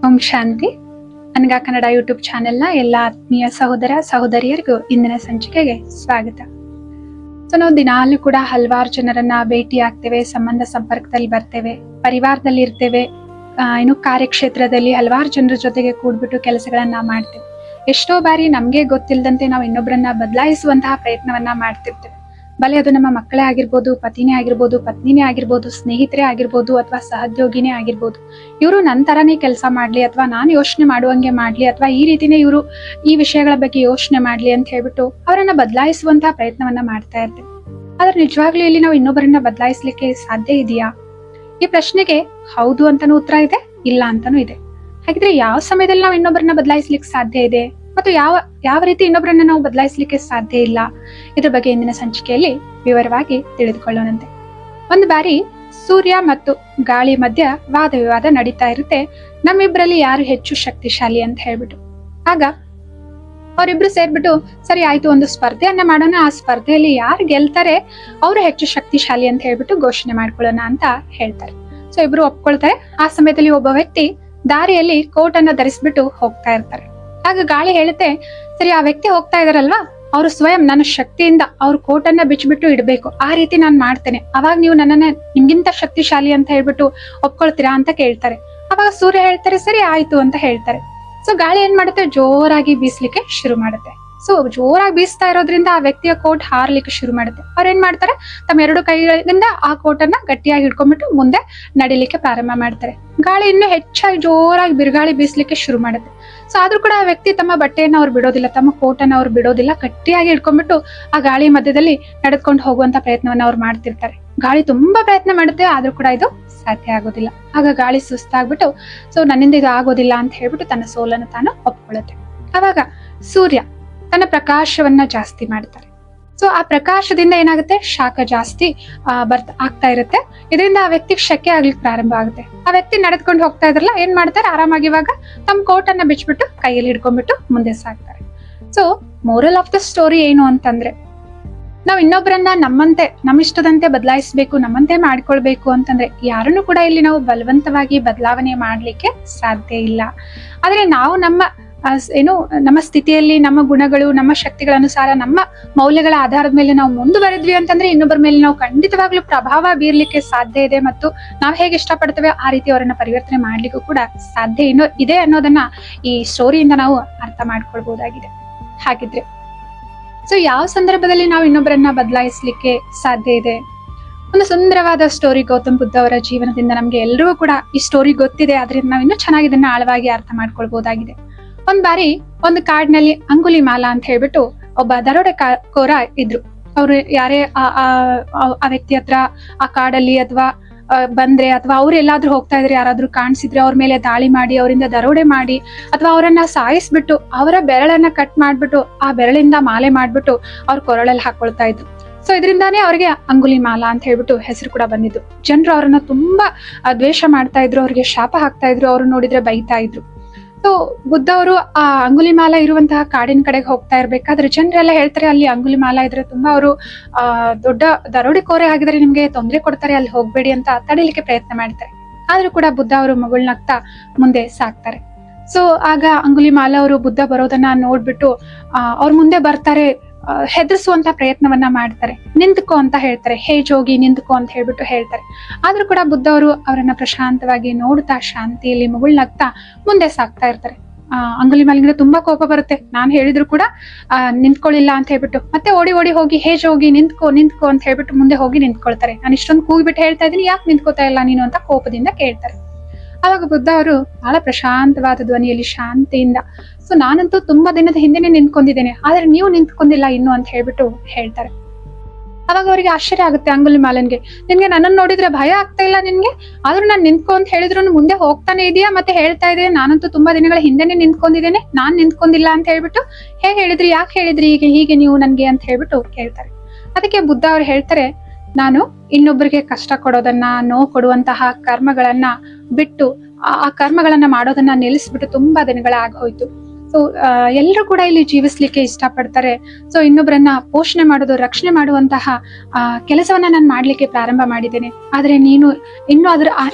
ಓಂ ಶಾಂತಿ. ಅನ್ಗಾ Kannada YouTube ಚಾನೆಲ್ನ ಎಲ್ಲ ಆತ್ಮೀಯ ಸಹೋದರ ಸಹೋದರಿಯರಿಗೂ ಇಂದಿನ ಸಂಚಿಕೆಗೆ ಸ್ವಾಗತ. ನಾವು ದಿನಾಲೂ ಕೂಡ ಹಲವಾರು ಜನರನ್ನ ಭೇಟಿ ಆಗ್ತೇವೆ, ಸಂಬಂಧ ಸಂಪರ್ಕದಲ್ಲಿ ಬರ್ತೇವೆ, ಪರಿವಾರದಲ್ಲಿ ಇರ್ತೇವೆ, ಇನ್ನು ಕಾರ್ಯಕ್ಷೇತ್ರದಲ್ಲಿ ಹಲವಾರು ಜನರ ಜೊತೆಗೆ ಕೂಡ್ಬಿಟ್ಟು ಕೆಲಸಗಳನ್ನ ಮಾಡ್ತೇವೆ. ಎಷ್ಟೋ ಬಾರಿ ನಮ್ಗೆ ಗೊತ್ತಿಲ್ಲದಂತೆ ನಾವು ಇನ್ನೊಬ್ಬರನ್ನ ಬದಲಾಯಿಸುವಂತಹ ಪ್ರಯತ್ನವನ್ನ ಮಾಡ್ತಿರ್ತೇವೆ. ಬಲೆ ಅದು ನಮ್ಮ ಮಕ್ಕಳೇ ಆಗಿರ್ಬೋದು, ಪತಿನೇ ಆಗಿರ್ಬೋದು, ಪತ್ನಿನೇ ಆಗಿರ್ಬೋದು, ಸ್ನೇಹಿತರೇ ಆಗಿರ್ಬೋದು, ಅಥವಾ ಸಹೋದ್ಯೋಗಿನೇ ಆಗಿರ್ಬೋದು. ಇವರು ನನ್ನ ತರಾನೇ ಕೆಲಸ ಮಾಡ್ಲಿ, ಅಥವಾ ನಾನು ಯೋಚನೆ ಮಾಡುವಂಗೆ ಮಾಡ್ಲಿ, ಅಥವಾ ಈ ರೀತಿನೇ ಇವರು ಈ ವಿಷಯಗಳ ಬಗ್ಗೆ ಯೋಚನೆ ಮಾಡ್ಲಿ ಅಂತ ಹೇಳ್ಬಿಟ್ಟು ಅವರನ್ನ ಬದಲಾಯಿಸುವಂತಹ ಪ್ರಯತ್ನವನ್ನ ಮಾಡ್ತಾ ಇರ್ತೇವೆ. ಆದ್ರೆ ನಿಜವಾಗ್ಲೂ ಇಲ್ಲಿ ನಾವು ಇನ್ನೊಬ್ಬರನ್ನ ಬದಲಾಯಿಸ್ಲಿಕ್ಕೆ ಸಾಧ್ಯ ಇದೆಯಾ? ಈ ಪ್ರಶ್ನೆಗೆ ಹೌದು ಅಂತಾನೂ ಉತ್ತರ ಇದೆ, ಇಲ್ಲ ಅಂತಾನೂ ಇದೆ. ಹಾಗಿದ್ರೆ ಯಾವ ಸಮಯದಲ್ಲಿ ನಾವು ಇನ್ನೊಬ್ಬರನ್ನ ಬದಲಾಯಿಸ್ಲಿಕ್ಕೆ ಸಾಧ್ಯ ಇದೆ ಮತ್ತು ಯಾವ ರೀತಿ ಇನ್ನೊಬ್ಬರನ್ನ ನಾವು ಬದಲಾಯಿಸ್ಲಿಕ್ಕೆ ಸಾಧ್ಯ ಇಲ್ಲ, ಇದ್ರ ಬಗ್ಗೆ ಇಂದಿನ ಸಂಚಿಕೆಯಲ್ಲಿ ವಿವರವಾಗಿ ತಿಳಿದುಕೊಳ್ಳೋಣಂತೆ. ಒಂದು ಬಾರಿ ಸೂರ್ಯ ಮತ್ತು ಗಾಳಿ ಮಧ್ಯ ವಾದ ವಿವಾದ ನಡೀತಾ ಇರುತ್ತೆ, ನಮ್ಮಿಬ್ರಲ್ಲಿ ಯಾರು ಹೆಚ್ಚು ಶಕ್ತಿಶಾಲಿ ಅಂತ ಹೇಳ್ಬಿಟ್ಟು. ಆಗ ಅವರಿಬ್ರು ಸೇರ್ಬಿಟ್ಟು ಸರಿ ಆಯ್ತು, ಒಂದು ಸ್ಪರ್ಧೆಯನ್ನ ಮಾಡೋಣ, ಆ ಸ್ಪರ್ಧೆಯಲ್ಲಿ ಯಾರು ಗೆಲ್ತಾರೆ ಅವರು ಹೆಚ್ಚು ಶಕ್ತಿಶಾಲಿ ಅಂತ ಹೇಳ್ಬಿಟ್ಟು ಘೋಷಣೆ ಮಾಡ್ಕೊಳ್ಳೋಣ ಅಂತ ಹೇಳ್ತಾರೆ. ಸೊ ಇಬ್ರು ಒಪ್ಕೊಳ್ತಾರೆ. ಆ ಸಮಯದಲ್ಲಿ ಒಬ್ಬ ವ್ಯಕ್ತಿ ದಾರಿಯಲ್ಲಿ ಕೋಟ್ ಅನ್ನ ಧರಿಸ್ಬಿಟ್ಟು ಹೋಗ್ತಾ ಇರ್ತಾರೆ. ಆಗ ಗಾಳಿ ಹೇಳುತ್ತೆ, ಸರಿ ಆ ವ್ಯಕ್ತಿ ಹೋಗ್ತಾ ಇದಾರಲ್ವಾ, ಅವರು ಸ್ವಯಂ ನನ್ನ ಶಕ್ತಿಯಿಂದ ಅವ್ರ ಕೋಟನ್ನ ಬಿಚ್ಚಿಬಿಟ್ಟು ಇಡ್ಬೇಕು, ಆ ರೀತಿ ನಾನು ಮಾಡ್ತೇನೆ, ಅವಾಗ ನೀವು ನನ್ನನ್ನ ನಿಮ್ಗಿಂತ ಶಕ್ತಿಶಾಲಿ ಅಂತ ಹೇಳ್ಬಿಟ್ಟು ಒಪ್ಕೊಳ್ತೀರಾ ಅಂತ ಕೇಳ್ತಾರೆ. ಅವಾಗ ಸೂರ್ಯ ಹೇಳ್ತಾರೆ ಸರಿ ಆಯ್ತು ಅಂತ ಹೇಳ್ತಾರೆ. ಸೊ ಗಾಳಿ ಏನ್ ಮಾಡುತ್ತೆ, ಜೋರಾಗಿ ಬೀಸ್ಲಿಕ್ಕೆ ಶುರು ಮಾಡುತ್ತೆ. ಸೊ ಜೋರಾಗಿ ಬೀಸ್ತಾ ಇರೋದ್ರಿಂದ ಆ ವ್ಯಕ್ತಿಯ ಕೋಟ್ ಹಾರ್ಲಿಕ್ಕೆ ಶುರು ಮಾಡುತ್ತೆ. ಅವ್ರ ಏನ್ ಮಾಡ್ತಾರೆ, ತಮ್ಮ ಎರಡು ಕೈಗಳಿಂದ ಆ ಕೋಟನ್ನ ಗಟ್ಟಿಯಾಗಿ ಹಿಡ್ಕೊಂಡ್ಬಿಟ್ಟು ಮುಂದೆ ನಡಿಲಿಕ್ಕೆ ಪ್ರಾರಂಭ ಮಾಡ್ತಾರೆ. ಗಾಳಿ ಇನ್ನೂ ಹೆಚ್ಚಾಗಿ ಜೋರಾಗಿ ಬಿರುಗಾಳಿ ಬೀಸ್ಲಿಕ್ಕೆ ಶುರು ಮಾಡುತ್ತೆ. ಸೊ ಆದ್ರೂ ಕೂಡ ಆ ವ್ಯಕ್ತಿ ತಮ್ಮ ಬಟ್ಟೆಯನ್ನ ಅವ್ರು ಬಿಡೋದಿಲ್ಲ, ತಮ್ಮ ಕೋಟನ್ನ ಅವ್ರು ಬಿಡೋದಿಲ್ಲ, ಗಟ್ಟಿಯಾಗಿ ಹಿಡ್ಕೊಂಡ್ಬಿಟ್ಟು ಆ ಗಾಳಿ ಮಧ್ಯದಲ್ಲಿ ನಡೆದುಕೊಂಡು ಹೋಗುವಂತ ಪ್ರಯತ್ನವನ್ನ ಅವ್ರು ಮಾಡ್ತಿರ್ತಾರೆ. ಗಾಳಿ ತುಂಬಾ ಪ್ರಯತ್ನ ಮಾಡುತ್ತೆ, ಆದ್ರೂ ಕೂಡ ಇದು ಸಾಧ್ಯ ಆಗೋದಿಲ್ಲ. ಆಗ ಗಾಳಿ ಸುಸ್ತಾಗ್ಬಿಟ್ಟು ಸೊ ನನ್ನಿಂದ ಇದು ಆಗೋದಿಲ್ಲ ಅಂತ ಹೇಳ್ಬಿಟ್ಟು ತನ್ನ ಸೋಲನ್ನು ತಾನು ಒಪ್ಕೊಳ್ಳುತ್ತೆ. ಅವಾಗ ಸೂರ್ಯ ತನ್ನ ಪ್ರಕಾಶವನ್ನ ಜಾಸ್ತಿ ಮಾಡ್ತಾರೆ. ಸೊ ಆ ಪ್ರಕಾಶದಿಂದ ಏನಾಗುತ್ತೆ, ಶಾಖ ಜಾಸ್ತಿ ಆಗ್ತಾ ಇರುತ್ತೆ. ಇದರಿಂದ ಆ ವ್ಯಕ್ತಿಗೆ ಶೆಕೆ ಆಗ್ಲಿಕ್ಕೆ ಪ್ರಾರಂಭ ಆಗುತ್ತೆ. ಆ ವ್ಯಕ್ತಿ ನಡೆದ್ಕೊಂಡು ಹೋಗ್ತಾ ಇದ್ರಲ್ಲ, ಏನ್ ಮಾಡ್ತಾರೆ, ಆರಾಮಾಗಿ ಇವಾಗ ತಮ್ಮ ಕೋಟನ್ನ ಬಿಚ್ಬಿಟ್ಟು ಕೈಯಲ್ಲಿ ಹಿಡ್ಕೊಂಡ್ಬಿಟ್ಟು ಮುಂದೆ ಸಾಗ್ತಾರೆ. So moral of the story ಏನು ಅಂತಂದ್ರೆ, ನಾವು ಇನ್ನೊಬ್ಬರನ್ನ ನಮ್ಮಿಷ್ಟದಂತೆ ಬದಲಾಯಿಸ್ಬೇಕು, ನಮ್ಮಂತೆ ಮಾಡ್ಕೊಳ್ಬೇಕು ಅಂತಂದ್ರೆ ಯಾರನ್ನು ಕೂಡ ಇಲ್ಲಿ ನಾವು ಬಲವಂತವಾಗಿ ಬದಲಾವಣೆ ಮಾಡ್ಲಿಕ್ಕೆ ಸಾಧ್ಯ ಇಲ್ಲ. ಆದ್ರೆ ನಾವು ನಮ್ಮ ಸ್ಥಿತಿಯಲ್ಲಿ, ನಮ್ಮ ಗುಣಗಳು, ನಮ್ಮ ಶಕ್ತಿಗಳ ಅನುಸಾರ, ನಮ್ಮ ಮೌಲ್ಯಗಳ ಆಧಾರದ ಮೇಲೆ ನಾವು ಮುಂದುವರೆದ್ವಿ ಅಂತಂದ್ರೆ ಇನ್ನೊಬ್ಬರ ಮೇಲೆ ನಾವು ಖಂಡಿತವಾಗ್ಲೂ ಪ್ರಭಾವ ಬೀರ್ಲಿಕ್ಕೆ ಸಾಧ್ಯ ಇದೆ. ಮತ್ತು ನಾವು ಹೇಗೆ ಇಷ್ಟಪಡ್ತೇವೆ ಆ ರೀತಿ ಅವರನ್ನ ಪರಿವರ್ತನೆ ಮಾಡ್ಲಿಕ್ಕೂ ಕೂಡ ಸಾಧ್ಯ ಇದೆ ಅನ್ನೋದನ್ನ ಈ ಸ್ಟೋರಿಯಿಂದ ನಾವು ಅರ್ಥ ಮಾಡ್ಕೊಳ್ಬಹುದಾಗಿದೆ. ಹಾಗಿದ್ರೆ ಸೊ ಯಾವ ಸಂದರ್ಭದಲ್ಲಿ ನಾವು ಇನ್ನೊಬ್ಬರನ್ನ ಬದಲಾಯಿಸ್ಲಿಕ್ಕೆ ಸಾಧ್ಯ ಇದೆ? ಒಂದು ಸುಂದರವಾದ ಸ್ಟೋರಿ ಗೌತಮ್ ಬುದ್ಧ ಅವರ ಜೀವನದಿಂದ ನಮ್ಗೆ ಎಲ್ರಿಗೂ ಕೂಡ ಈ ಸ್ಟೋರಿ ಗೊತ್ತಿದೆ, ಅದರಿಂದ ನಾವು ಇನ್ನೂ ಚೆನ್ನಾಗಿ ಇದನ್ನ ಆಳವಾಗಿ ಅರ್ಥ ಮಾಡ್ಕೊಳ್ಬಹುದಾಗಿದೆ. ಒಂದ್ ಬಾರಿ ಒಂದು ಕಾಡಿನಲ್ಲಿ ಅಂಗುಲಿಮಾಲ ಅಂತ ಹೇಳ್ಬಿಟ್ಟು ಒಬ್ಬ ದರೋಡೆಕೋರ ಇದ್ರು. ಅವ್ರು ಯಾರೇ ಆ ವ್ಯಕ್ತಿ ಹತ್ರ ಆ ಕಾಡಲ್ಲಿ ಅಥವಾ ಬಂದ್ರೆ, ಅಥವಾ ಅವ್ರು ಎಲ್ಲಾದ್ರೂ ಹೋಗ್ತಾ ಇದ್ರೆ ಯಾರಾದ್ರೂ ಕಾಣಿಸಿದ್ರೆ ಅವ್ರ ಮೇಲೆ ದಾಳಿ ಮಾಡಿ, ಅವರಿಂದ ದರೋಡೆ ಮಾಡಿ, ಅಥವಾ ಅವರನ್ನ ಸಾಯಿಸ್ಬಿಟ್ಟು ಅವರ ಬೆರಳನ್ನ ಕಟ್ ಮಾಡ್ಬಿಟ್ಟು ಆ ಬೆರಳಿಂದ ಮಾಲೆ ಮಾಡ್ಬಿಟ್ಟು ಅವ್ರ ಕೊರಳಲ್ಲಿ ಹಾಕೊಳ್ತಾ ಇದ್ರು. ಸೊ ಇದರಿಂದಾನೇ ಅವ್ರಿಗೆ ಅಂಗುಲಿಮಾಲ ಅಂತ ಹೇಳ್ಬಿಟ್ಟು ಹೆಸರು ಕೂಡ ಬಂದಿದ್ದು. ಜನರು ಅವ್ರನ್ನ ತುಂಬಾ ದ್ವೇಷ ಮಾಡ್ತಾ ಇದ್ರು, ಅವ್ರಿಗೆ ಶಾಪ ಹಾಕ್ತಾ ಇದ್ರು, ಅವ್ರು ನೋಡಿದ್ರೆ ಬೈತಾ ಇದ್ರು. ಸೊ ಬುದ್ಧ ಅವರು ಆ ಅಂಗುಲಿಮಾಲ ಇರುವಂತಹ ಕಾಡಿನ ಕಡೆಗೆ ಹೋಗ್ತಾ ಇರ್ಬೇಕಾದ್ರೆ ಜನರೆಲ್ಲ ಹೇಳ್ತಾರೆ, ಅಲ್ಲಿ ಅಂಗುಲಿಮಾಲ ಇದ್ರೆ ತುಂಬಾ ಅವರು ದೊಡ್ಡ ದರೋಡೆಕೋರೆ ಆಗಿದ್ರೆ ನಿಮ್ಗೆ ತೊಂದರೆ ಕೊಡ್ತಾರೆ, ಅಲ್ಲಿ ಹೋಗ್ಬೇಡಿ ಅಂತ ತಡೀಲಿಕ್ಕೆ ಪ್ರಯತ್ನ ಮಾಡ್ತಾರೆ. ಆದ್ರೂ ಕೂಡ ಬುದ್ಧ ಅವರು ಮಗುಳ್ನಾಗ್ತಾ ಮುಂದೆ ಸಾಕ್ತಾರೆ. ಸೊ ಆಗ ಅಂಗುಲಿಮಾಲ ಅವರು ಬುದ್ಧ ಬರೋದನ್ನ ನೋಡ್ಬಿಟ್ಟು ಅವ್ರ ಮುಂದೆ ಬರ್ತಾರೆ, ಹೆದರ್ಸುವಂತ ಪ್ರಯತ್ನವನ್ನ ಮಾಡ್ತಾರೆ. ನಿಂತ್ಕೋ ಅಂತ ಹೇಳ್ತಾರೆ, ಹೇ ಜೋಗಿ ನಿಂತ್ಕೋ ಅಂತ ಹೇಳ್ಬಿಟ್ಟು ಹೇಳ್ತಾರೆ. ಆದ್ರೂ ಕೂಡ ಬುದ್ಧ ಅವರು ಅವರನ್ನ ಪ್ರಶಾಂತವಾಗಿ ನೋಡ್ತಾ ಶಾಂತಿಯಲ್ಲಿ ಮುಗುಳ್ನಗ್ತಾ ಮುಂದೆ ಸಾಕ್ತಾ ಇರ್ತಾರೆ. ಅಂಗುಲಿಮಾಲಿಗೆ ತುಂಬಾ ಕೋಪ ಬರುತ್ತೆ. ನಾನು ಹೇಳಿದ್ರು ಕೂಡ ನಿಂತ್ಕೊಳ್ಳಿಲ್ಲ ಅಂತ ಹೇಳ್ಬಿಟ್ಟು ಮತ್ತೆ ಓಡಿ ಹೋಗಿ ಹೇ ಜೋಗಿ ನಿಂತ್ಕೋ ಅಂತ ಹೇಳ್ಬಿಟ್ಟು ಮುಂದೆ ಹೋಗಿ ನಿಂತ್ಕೊಳ್ತಾರೆ. ನಾನು ಇಷ್ಟೊಂದು ಕೂಗ್ಬಿಟ್ಟು ಹೇಳ್ತಾ ಇದ್ದೀನಿ, ಯಾಕೆ ನಿಂತ್ಕೋತಾ ಇಲ್ಲ ನೀನು ಅಂತ ಕೋಪದಿಂದ ಕೇಳ್ತಾರೆ. ಅವಾಗ ಬುದ್ಧ ಅವರು ಬಹಳ ಪ್ರಶಾಂತವಾದ ಧ್ವನಿಯಲ್ಲಿ ಶಾಂತಿಯಿಂದ, ಸೊ ನಾನಂತೂ ತುಂಬಾ ದಿನದ ಹಿಂದೆನೆ ನಿಂತ್ಕೊಂಡಿದ್ದೇನೆ, ಆದ್ರೆ ನೀವು ನಿಂತ್ಕೊಂಡಿಲ್ಲ ಇನ್ನು ಅಂತ ಹೇಳ್ಬಿಟ್ಟು ಹೇಳ್ತಾರೆ. ಅವಾಗ ಅವರಿಗೆ ಆಶ್ಚರ್ಯ ಆಗುತ್ತೆ ಅಂಗುಲಿಮಾಲನ್ಗೆ, ನಿನ್ಗೆ ನನ್ನನ್ನು ನೋಡಿದ್ರೆ ಭಯ ಆಗ್ತಾ ಇಲ್ಲ ನಿನ್ಗೆ? ಆದ್ರೂ ನಾನು ನಿಂತ್ಕೊ ಅಂತ ಹೇಳಿದ್ರು ಮುಂದೆ ಹೋಗ್ತಾನೆ ಇದೆಯಾ, ಮತ್ತೆ ಹೇಳ್ತಾ ಇದೆ ನಾನಂತೂ ತುಂಬಾ ದಿನಗಳ ಹಿಂದೆನೆ ನಿಂತ್ಕೊಂಡಿದ್ದೇನೆ, ನಾನ್ ನಿಂತ್ಕೊಂಡಿಲ್ಲ ಅಂತ ಹೇಳ್ಬಿಟ್ಟು ಹೇಗೆ ಹೇಳಿದ್ರಿ, ಯಾಕೆ ಹೇಳಿದ್ರಿ ಹೀಗೆ ನೀವು ನನ್ಗೆ ಅಂತ ಹೇಳ್ಬಿಟ್ಟು ಕೇಳ್ತಾರೆ. ಅದಕ್ಕೆ ಬುದ್ಧ ಅವ್ರು ಹೇಳ್ತಾರೆ, ನಾನು ಇನ್ನೊಬ್ಬರಿಗೆ ಕಷ್ಟ ಕೊಡೋದನ್ನ, ನೋವು ಕೊಡುವಂತಹ ಕರ್ಮಗಳನ್ನ ಬಿಟ್ಟು ಆ ಕರ್ಮಗಳನ್ನ ಮಾಡೋದನ್ನ ನಿಲ್ಲಿಸ್ಬಿಟ್ಟು ತುಂಬಾ ದಿನಗಳಾಗೋಯ್ತು. ಸೊ ಎಲ್ಲರೂ ಕೂಡ ಇಲ್ಲಿ ಜೀವಿಸ್ಲಿಕ್ಕೆ ಇಷ್ಟಪಡ್ತಾರೆ. ಸೊ ಇನ್ನೊಬ್ಬರನ್ನ ಪೋಷಣೆ ಮಾಡೋದು, ರಕ್ಷಣೆ ಮಾಡುವಂತಹ ಕೆಲಸವನ್ನ ನಾನು ಮಾಡ್ಲಿಕ್ಕೆ ಪ್ರಾರಂಭ ಮಾಡಿದ್ದೇನೆ. ಆದ್ರೆ ನೀನು ಇನ್ನು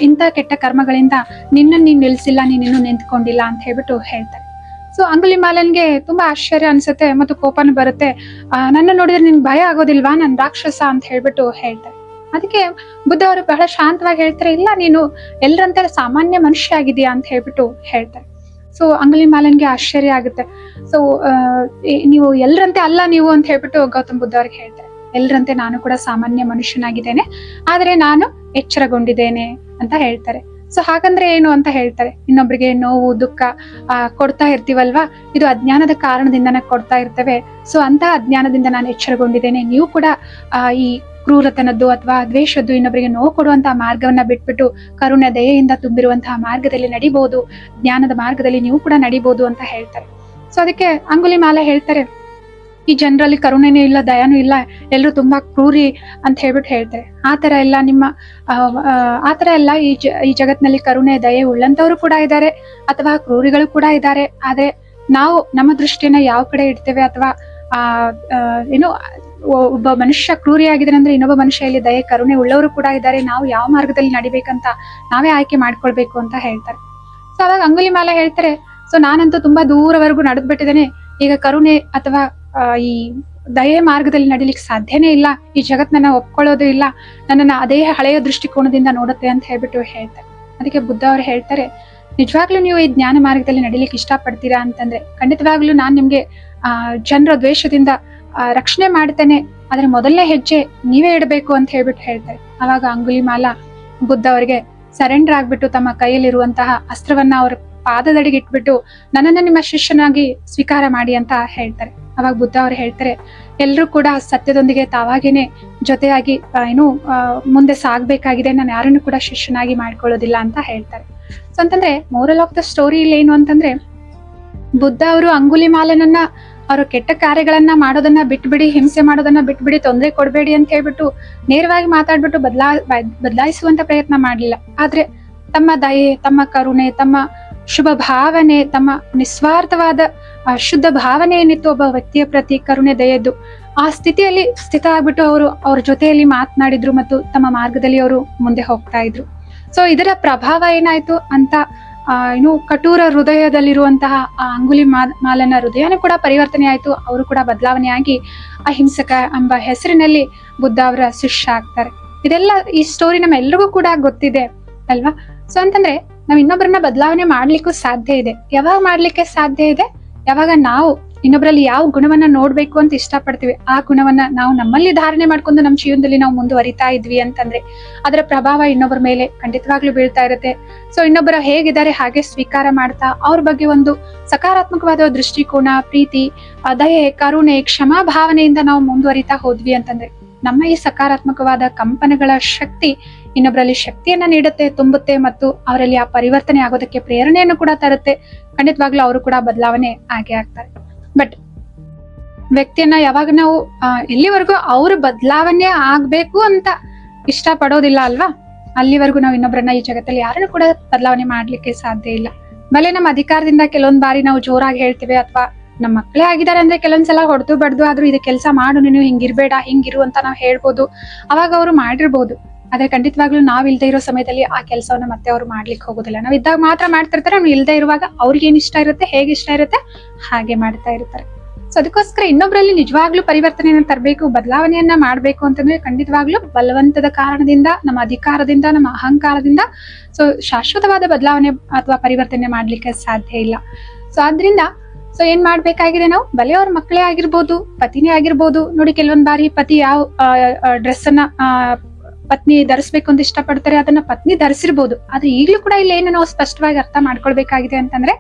ಇಂಥ ಕೆಟ್ಟ ಕರ್ಮಗಳಿಂದ ನೀನ್ ನಿಲ್ಸಿಲ್ಲ, ನೀನ್ ಇನ್ನೂ ನಿಂತ್ಕೊಂಡಿಲ್ಲ ಅಂತ ಹೇಳ್ಬಿಟ್ಟು ಹೇಳ್ತಾರೆ. ಸೊ ಅಂಗುಲಿಮಾಲನ್ಗೆ ತುಂಬಾ ಆಶ್ಚರ್ಯ ಅನ್ಸುತ್ತೆ ಮತ್ತು ಕೋಪನು ಬರುತ್ತೆ. ನನ್ನ ನೋಡಿದ್ರೆ ನಿನ್ ಭಯ ಆಗೋದಿಲ್ವಾ, ನನ್ ರಾಕ್ಷಸ ಅಂತ ಹೇಳ್ಬಿಟ್ಟು ಹೇಳ್ತಾರೆ. ಅದಕ್ಕೆ ಬುದ್ಧ ಅವರು ಬಹಳ ಶಾಂತವಾಗಿ ಹೇಳ್ತಾರೆ, ಇಲ್ಲ ನೀನು ಎಲ್ಲರಂತೆ ಸಾಮಾನ್ಯ ಮನುಷ್ಯ ಆಗಿದೆಯಾ ಅಂತ ಹೇಳ್ಬಿಟ್ಟು ಹೇಳ್ತಾರೆ. ಸೊ ಅಂಗುಲಿಮಾಲನ್ಗೆ ಆಶ್ಚರ್ಯ ಆಗುತ್ತೆ. ಸೊ ನೀವು ಎಲ್ಲರಂತೆ ಅಲ್ಲ ನೀವು ಅಂತ ಹೇಳ್ಬಿಟ್ಟು ಗೌತಮ್ ಬುದ್ಧ ಅವ್ರಿಗೆ ಹೇಳ್ತಾರೆ, ಎಲ್ಲರಂತೆ ನಾನು ಕೂಡ ಸಾಮಾನ್ಯ ಮನುಷ್ಯನಾಗಿದ್ದೇನೆ, ಆದ್ರೆ ನಾನು ಎಚ್ಚರಗೊಂಡಿದ್ದೇನೆ ಅಂತ ಹೇಳ್ತಾರೆ. ಸೊ ಹಾಗಂದ್ರೆ ಏನು ಅಂತ ಹೇಳ್ತಾರೆ, ಇನ್ನೊಬ್ರಿಗೆ ನೋವು ದುಃಖ ಕೊಡ್ತಾ ಇರ್ತೀವಲ್ವಾ, ಇದು ಅಜ್ಞಾನದ ಕಾರಣದಿಂದನೇ ಕೊಡ್ತಾ ಇರ್ತೇವೆ. ಸೊ ಅಂತ ಅಜ್ಞಾನದಿಂದ ನಾನು ಎಚ್ಚರಗೊಂಡಿದ್ದೇನೆ. ನೀವು ಕೂಡ ಈ ಕ್ರೂರತನದ್ದು ಅಥವಾ ದ್ವೇಷದ್ದು, ಇನ್ನೊಬ್ಬರಿಗೆ ನೋವು ಕೊಡುವಂತಹ ಮಾರ್ಗವನ್ನ ಬಿಟ್ಬಿಟ್ಟು ಕರುಣೆ ದಯೆಯಿಂದ ತುಂಬಿರುವಂತಹ ಮಾರ್ಗದಲ್ಲಿ ನಡಿಬಹುದು, ಜ್ಞಾನದ ಮಾರ್ಗದಲ್ಲಿ ನೀವು ಕೂಡ ನಡಿಬಹುದು ಅಂತ ಹೇಳ್ತಾರೆ. ಸೊ ಅದಕ್ಕೆ ಅಂಗುಲಿಮಾಲ ಹೇಳ್ತಾರೆ, ಈ ಜನರಲ್ಲಿ ಕರುಣೆನೂ ಇಲ್ಲ, ದಯಾನೂ ಇಲ್ಲ, ಎಲ್ಲರೂ ತುಂಬಾ ಕ್ರೂರಿ ಅಂತ ಹೇಳ್ಬಿಟ್ಟು ಹೇಳ್ತಾರೆ. ಆತರ ಎಲ್ಲ ಆತರ ಎಲ್ಲ ಈ ಜಗತ್ನಲ್ಲಿ ಕರುಣೆ ದಯೆ ಉಳ್ಳಂತವ್ರು ಕೂಡ ಇದ್ದಾರೆ, ಅಥವಾ ಕ್ರೂರಿಗಳು ಕೂಡ ಇದ್ದಾರೆ. ಆದ್ರೆ ನಾವು ನಮ್ಮ ದೃಷ್ಟಿಯನ್ನ ಯಾವ ಕಡೆ ಇಡ್ತೇವೆ, ಅಥವಾ ಏನು ಒಬ್ಬ ಮನುಷ್ಯ ಕ್ರೂರಿಯಾಗಿದ್ದಾನೆ ಅಂದ್ರೆ ಇನ್ನೊಬ್ಬ ಮನುಷ್ಯ ಇಲ್ಲಿ ದಯೆ ಕರುಣೆ ಉಳ್ಳವರು ಕೂಡ ಇದ್ದಾರೆ, ನಾವು ಯಾವ ಮಾರ್ಗದಲ್ಲಿ ನಡಿಬೇಕಂತ ನಾವೇ ಆಯ್ಕೆ ಮಾಡ್ಕೊಳ್ಬೇಕು ಅಂತ ಹೇಳ್ತಾರೆ. ಸೊ ಅವಾಗ ಅಂಗುಲಿಮಾಲ ಹೇಳ್ತಾರೆ, ಸೊ ನಾನಂತೂ ತುಂಬಾ ದೂರವರೆಗೂ ನಡೆದ್ಬಿಟ್ಟಿದ್ದೇನೆ, ಈಗ ಕರುಣೆ ಅಥವಾ ಈ ದಯೆ ಮಾರ್ಗದಲ್ಲಿ ನಡಿಲಿಕ್ಕೆ ಸಾಧ್ಯನೇ ಇಲ್ಲ, ಈ ಜಗತ್ತನ್ನ ಒಪ್ಕೊಳ್ಳೋದು ಇಲ್ಲ, ನನ್ನನ್ನ ಅದೇ ಹಳೆಯ ದೃಷ್ಟಿಕೋನದಿಂದ ನೋಡುತ್ತೆ ಅಂತ ಹೇಳ್ಬಿಟ್ಟು ಹೇಳ್ತಾರೆ. ಅದಕ್ಕೆ ಬುದ್ಧ ಅವ್ರು ಹೇಳ್ತಾರೆ, ನಿಜವಾಗ್ಲೂ ನೀವು ಈ ಜ್ಞಾನ ಮಾರ್ಗದಲ್ಲಿ ನಡಿಲಿಕ್ಕೆ ಇಷ್ಟಪಡ್ತೀರಾ ಅಂತಂದ್ರೆ ಖಂಡಿತವಾಗ್ಲೂ ನಾನ್ ನಿಮ್ಗೆ ಜನರ ದ್ವೇಷದಿಂದ ರಕ್ಷಣೆ ಮಾಡ್ತೇನೆ, ಆದ್ರೆ ಮೊದಲನೇ ಹೆಜ್ಜೆ ನೀವೇ ಇಡಬೇಕು ಅಂತ ಹೇಳ್ಬಿಟ್ಟು ಹೇಳ್ತಾರೆ. ಅವಾಗ ಅಂಗುಲಿಮಾಲ ಬುದ್ಧ ಅವರಿಗೆ ಸರೆಂಡರ್ ಆಗ್ಬಿಟ್ಟು ತಮ್ಮ ಕೈಯಲ್ಲಿರುವಂತಹ ಅಸ್ತ್ರವನ್ನ ಅವ್ರ ಪಾದದಡಿಗೆ ಇಟ್ಬಿಟ್ಟು ನನ್ನನ್ನ ನಿಮ್ಮ ಶಿಷ್ಯನಾಗಿ ಸ್ವೀಕಾರ ಮಾಡಿ ಅಂತ ಹೇಳ್ತಾರೆ. ಅವಾಗ ಬುದ್ಧ ಅವ್ರು ಹೇಳ್ತಾರೆ, ಎಲ್ರೂ ಕೂಡ ಸತ್ಯದೊಂದಿಗೆ ತಾವಾಗೇನೆ ಜೊತೆಯಾಗಿ ಮುಂದೆ ಸಾಗ್ಬೇಕಾಗಿದೆ, ನಾನು ಯಾರನ್ನು ಕೂಡ ಶಿಷ್ಯನಾಗಿ ಮಾಡ್ಕೊಳ್ಳೋದಿಲ್ಲ ಅಂತ ಹೇಳ್ತಾರೆ. ಸೊ ಅಂತಂದ್ರೆ ಮೋರಲ್ ಆಫ್ ದ ಸ್ಟೋರಿ ಇಲ್ಲಿ ಏನು ಅಂತಂದ್ರೆ, ಬುದ್ಧ ಅವರು ಅಂಗುಲಿಮಾಲನನ್ನ ಅವರು ಕೆಟ್ಟ ಕಾರ್ಯಗಳನ್ನ ಮಾಡೋದನ್ನ ಬಿಟ್ಬಿಡಿ, ಹಿಂಸೆ ಮಾಡೋದನ್ನ ಬಿಟ್ಬಿಡಿ, ತೊಂದರೆ ಕೊಡ್ಬೇಡಿ ಅಂತ ಹೇಳ್ಬಿಟ್ಟು ನೇರವಾಗಿ ಮಾತಾಡ್ಬಿಟ್ಟು ಬದಲಾಯಿಸುವಂತ ಪ್ರಯತ್ನ ಮಾಡ್ಲಿಲ್ಲ. ಆದ್ರೆ ತಮ್ಮ ದಯೆ, ತಮ್ಮ ಕರುಣೆ, ತಮ್ಮ ಶುಭ ಭಾವನೆ, ತಮ್ಮ ನಿಸ್ವಾರ್ಥವಾದ ಶುದ್ಧ ಭಾವನೆ ಏನಿತ್ತು ಒಬ್ಬ ವ್ಯಕ್ತಿಯ ಪ್ರತಿ ಕರುಣೆ ದಯೆದ್ದು, ಆ ಸ್ಥಿತಿಯಲ್ಲಿ ಸ್ಥಿತ ಆಗ್ಬಿಟ್ಟು ಅವ್ರ ಜೊತೆಯಲ್ಲಿ ಮಾತನಾಡಿದ್ರು ಮತ್ತು ತಮ್ಮ ಮಾರ್ಗದಲ್ಲಿ ಅವರು ಮುಂದೆ ಹೋಗ್ತಾ ಇದ್ರು. ಸೊ ಇದರ ಪ್ರಭಾವ ಏನಾಯ್ತು ಅಂತ ಕಠೋರ ಹೃದಯದಲ್ಲಿರುವಂತಹ ಆ ಅಂಗುಲಿಮಾಲನ ಹೃದಯನೂ ಕೂಡ ಪರಿವರ್ತನೆ ಆಯ್ತು. ಅವರು ಕೂಡ ಬದಲಾವಣೆ ಆಗಿ ಅಹಿಂಸಕ ಎಂಬ ಹೆಸರಿನಲ್ಲಿ ಬುದ್ಧ ಅವರ ಶಿಷ್ಯ ಆಗ್ತಾರೆ. ಇದೆಲ್ಲ ಈ ಸ್ಟೋರಿ ನಮ್ಮ ಎಲ್ರಿಗೂ ಕೂಡ ಗೊತ್ತಿದೆ ಅಲ್ವಾ. ಸೊ ಅಂತಂದ್ರೆ ನಾವ್ ಇನ್ನೊಬ್ಬರನ್ನ ಬದಲಾವಣೆ ಮಾಡ್ಲಿಕ್ಕೂ ಸಾಧ್ಯ ಇದೆ. ಯಾವಾಗ ಮಾಡ್ಲಿಕ್ಕೆ ಸಾಧ್ಯ ಇದೆ, ಯಾವಾಗ ನಾವು ಇನ್ನೊಬ್ಬರಲ್ಲಿ ಯಾವ ಗುಣವನ್ನ ನೋಡ್ಬೇಕು ಅಂತ ಇಷ್ಟಪಡ್ತೀವಿ, ಆ ಗುಣವನ್ನ ನಾವು ನಮ್ಮಲ್ಲಿ ಧಾರಣೆ ಮಾಡ್ಕೊಂಡು ನಮ್ಮ ಜೀವನದಲ್ಲಿ ನಾವು ಮುಂದುವರಿತಾ ಇದ್ವಿ ಅಂತಂದ್ರೆ ಅದರ ಪ್ರಭಾವ ಇನ್ನೊಬ್ಬರ ಮೇಲೆ ಖಂಡಿತವಾಗ್ಲೂ ಬೀಳ್ತಾ ಇರುತ್ತೆ. ಸೊ ಇನ್ನೊಬ್ಬರ ಹೇಗಿದ್ದಾರೆ ಹಾಗೆ ಸ್ವೀಕಾರ ಮಾಡ್ತಾ ಅವ್ರ ಬಗ್ಗೆ ಒಂದು ಸಕಾರಾತ್ಮಕವಾದ ದೃಷ್ಟಿಕೋನ, ಪ್ರೀತಿ, ದಯೆ, ಕರುಣೆ, ಕ್ಷಮಾ ಭಾವನೆಯಿಂದ ನಾವು ಮುಂದುವರಿತಾ ಹೋದ್ವಿ ಅಂತಂದ್ರೆ ನಮ್ಮ ಈ ಸಕಾರಾತ್ಮಕವಾದ ಕಂಪನಗಳ ಶಕ್ತಿ ಇನ್ನೊಬ್ಬರಲ್ಲಿ ಶಕ್ತಿಯನ್ನ ನೀಡುತ್ತೆ, ತುಂಬುತ್ತೆ ಮತ್ತು ಅವರಲ್ಲಿ ಆ ಪರಿವರ್ತನೆ ಆಗೋದಕ್ಕೆ ಪ್ರೇರಣೆಯನ್ನು ಕೂಡ ತರುತ್ತೆ. ಖಂಡಿತವಾಗ್ಲೂ ಅವರು ಕೂಡ ಬದಲಾವಣೆ ಆಗೇ ಆಗ್ತಾರೆ. ಬಟ್ ವ್ಯಕ್ತಿಯನ್ನ ಯಾವಾಗ ನಾವು ಎಲ್ಲಿವರೆಗೂ ಅವ್ರ ಬದಲಾವಣೆ ಆಗ್ಬೇಕು ಅಂತ ಇಷ್ಟ ಪಡೋದಿಲ್ಲ ಅಲ್ವಾ, ಅಲ್ಲಿವರೆಗೂ ನಾವು ಇನ್ನೊಬ್ಬರನ್ನ ಈ ಜಗತ್ತಲ್ಲಿ ಯಾರನ್ನು ಕೂಡ ಬದಲಾವಣೆ ಮಾಡ್ಲಿಕ್ಕೆ ಸಾಧ್ಯ ಇಲ್ಲ. ಭಲೆ ನಮ್ಮ ಅಧಿಕಾರದಿಂದ ಕೆಲವೊಂದ್ ಬಾರಿ ನಾವು ಜೋರಾಗಿ ಹೇಳ್ತೇವೆ, ಅಥವಾ ನಮ್ಮ ಮಕ್ಕಳೇ ಆಗಿದ್ದಾರೆ ಅಂದ್ರೆ ಕೆಲವೊಂದ್ಸಲ ಹೊಡೆದು ಬಡ್ದು ಆದ್ರೂ ಇದು ಕೆಲಸ ಮಾಡು, ನೀನು ಹಿಂಗಿರ್ಬೇಡ, ಹಿಂಗಿರು ಅಂತ ನಾವು ಹೇಳ್ಬೋದು. ಅವಾಗ ಅವರು ಮಾಡಿರ್ಬೋದು. ಆದ್ರೆ ಖಂಡಿತವಾಗ್ಲೂ ನಾವ್ ಇಲ್ದೇ ಇರೋ ಸಮಯದಲ್ಲಿ ಆ ಕೆಲಸವನ್ನ ಮತ್ತೆ ಅವ್ರು ಮಾಡ್ಲಿಕ್ಕೆ ಹೋಗೋದಿಲ್ಲ. ನಾವ್ ಇದ್ದಾಗ ಮಾತ್ರ ಮಾಡ್ತಿರ್ತಾರೆ, ನಾವು ಇಲ್ದೇ ಇರುವಾಗ ಅವ್ರಿಗೆ ಏನ್ ಇಷ್ಟ ಇರುತ್ತೆ, ಹೇಗೆ ಇಷ್ಟ ಇರುತ್ತೆ ಹಾಗೆ ಮಾಡ್ತಾ ಇರ್ತಾರೆ. ಸೊ ಅದಕ್ಕೋಸ್ಕರ ಇನ್ನೊಬ್ರಲ್ಲಿ ನಿಜವಾಗ್ಲೂ ಪರಿವರ್ತನೆಯನ್ನ ತರಬೇಕು, ಬದಲಾವಣೆಯನ್ನ ಮಾಡ್ಬೇಕು ಅಂತಂದ್ರೆ ಖಂಡಿತವಾಗ್ಲೂ ಬಲವಂತದ ಕಾರಣದಿಂದ, ನಮ್ಮ ಅಧಿಕಾರದಿಂದ, ನಮ್ಮ ಅಹಂಕಾರದಿಂದ ಸೊ ಶಾಶ್ವತವಾದ ಬದಲಾವಣೆ ಅಥವಾ ಪರಿವರ್ತನೆ ಮಾಡ್ಲಿಕ್ಕೆ ಸಾಧ್ಯ ಇಲ್ಲ. ಸೊ ಆದ್ರಿಂದ ಏನ್ ಮಾಡ್ಬೇಕಾಗಿದೆ, ನಾವು ಬಲೆ ಅವ್ರ ಮಕ್ಕಳೇ ಆಗಿರ್ಬೋದು, ಪತಿನೇ ಆಗಿರ್ಬೋದು. ನೋಡಿ ಕೆಲವೊಂದ್ ಬಾರಿ ಪತಿ ಯಾವ ಡ್ರೆಸ್ ಅನ್ನ ಪತ್ನಿ ಧರಿಸ್ಬೇಕು ಅಂತ ಇಷ್ಟಪಡ್ತಾರೆ, ಅದನ್ನ ಪತ್ನಿ ಧರಿಸಿರ್ಬೋದು. ಆದ್ರೆ ಈಗ್ಲೂ ಕೂಡ ಇಲ್ಲಿ ಏನು ನಾವು ಸ್ಪಷ್ಟವಾಗಿ ಅರ್ಥ ಮಾಡ್ಕೊಳ್ಬೇಕಾಗಿದೆ ಅಂತಂದ್ರೆ,